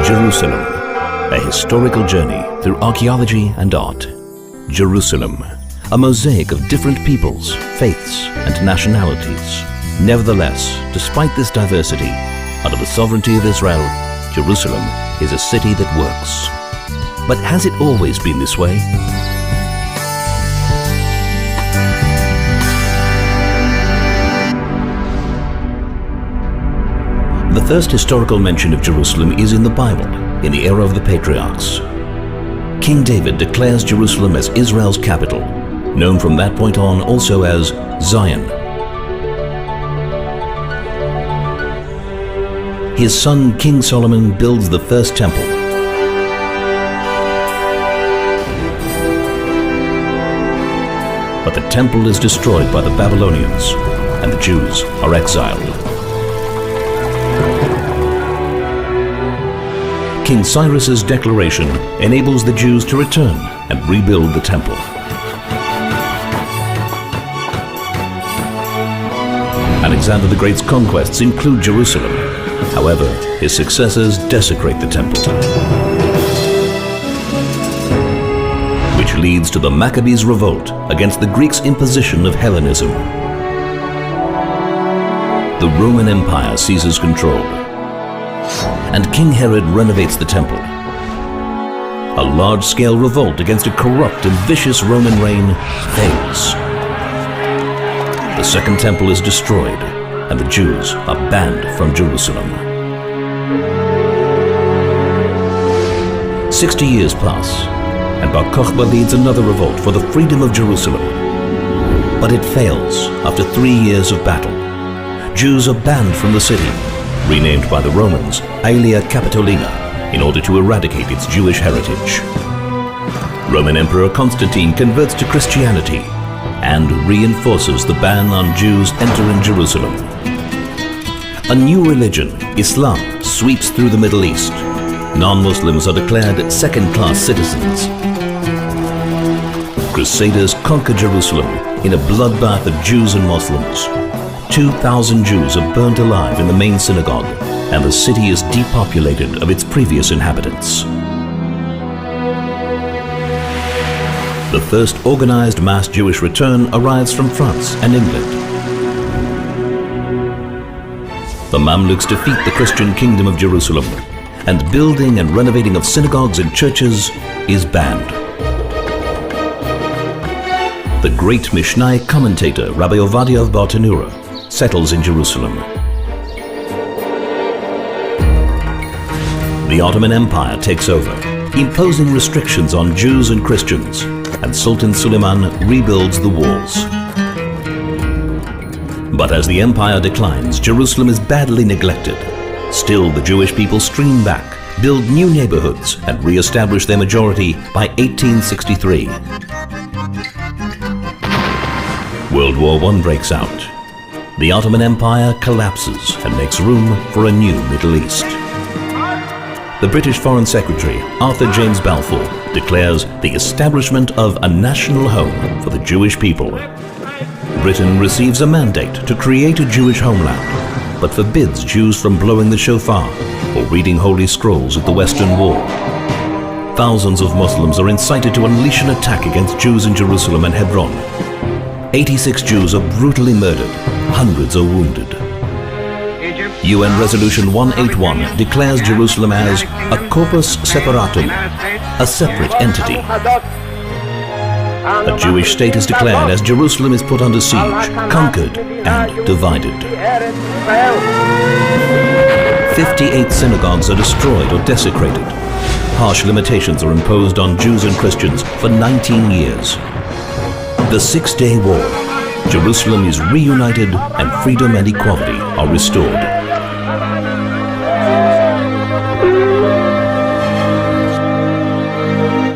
Jerusalem, a historical journey through archaeology and art. Jerusalem, a mosaic of different peoples, faiths, and nationalities. Nevertheless, despite this diversity, under the sovereignty of Israel, Jerusalem is a city that works. But has it always been this way? The first historical mention of Jerusalem is in the Bible, in the era of the patriarchs. King David declares Jerusalem as Israel's capital, known from that point on also as Zion. His son King Solomon builds the first temple. But the temple is destroyed by the Babylonians, and the Jews are exiled. King Cyrus's declaration enables the Jews to return and rebuild the temple. Alexander the Great's conquests include Jerusalem. However, his successors desecrate the temple, which leads to the Maccabees' revolt against the Greeks' imposition of Hellenism. The Roman Empire seizes control, and King Herod renovates the temple. A large-scale revolt against a corrupt and vicious Roman reign fails. The Second Temple is destroyed, and the Jews are banned from Jerusalem. 60 years pass, and Bar Kokhba leads another revolt for the freedom of Jerusalem. But it fails after 3 years of battle. Jews are banned from the city, renamed by the Romans Aelia Capitolina in order to eradicate its Jewish heritage. Roman Emperor Constantine converts to Christianity and reinforces the ban on Jews entering Jerusalem. A new religion, Islam, sweeps through the Middle East. Non-Muslims are declared second-class citizens. Crusaders conquer Jerusalem in a bloodbath of Jews and Muslims. 2,000 Jews are burnt alive in the main synagogue, and the city is depopulated of its previous inhabitants. The first organized mass Jewish return arrives from France and England. The Mamluks defeat the Christian kingdom of Jerusalem, and building and renovating of synagogues and churches is banned. The great Mishnai commentator Rabbi Ovadia of Bartanura settles in Jerusalem. The Ottoman Empire takes over, imposing restrictions on Jews and Christians, and Sultan Suleiman rebuilds the walls. But as the empire declines, Jerusalem is badly neglected. Still, the Jewish people stream back, build new neighborhoods, and re-establish their majority by 1863. World War I breaks out. The Ottoman Empire collapses and makes room for a new Middle East. The British Foreign Secretary, Arthur James Balfour, declares the establishment of a national home for the Jewish people. Britain receives a mandate to create a Jewish homeland, but forbids Jews from blowing the shofar or reading holy scrolls at the Western Wall. Thousands of Muslims are incited to unleash an attack against Jews in Jerusalem and Hebron. 86 Jews are brutally murdered, hundreds are wounded. UN Resolution 181 declares Jerusalem as a corpus separatum, a separate entity. A Jewish state is declared as Jerusalem is put under siege, conquered, and divided. 58 synagogues are destroyed or desecrated. Harsh limitations are imposed on Jews and Christians for 19 years. The Six-Day War. Jerusalem is reunited and freedom and equality are restored.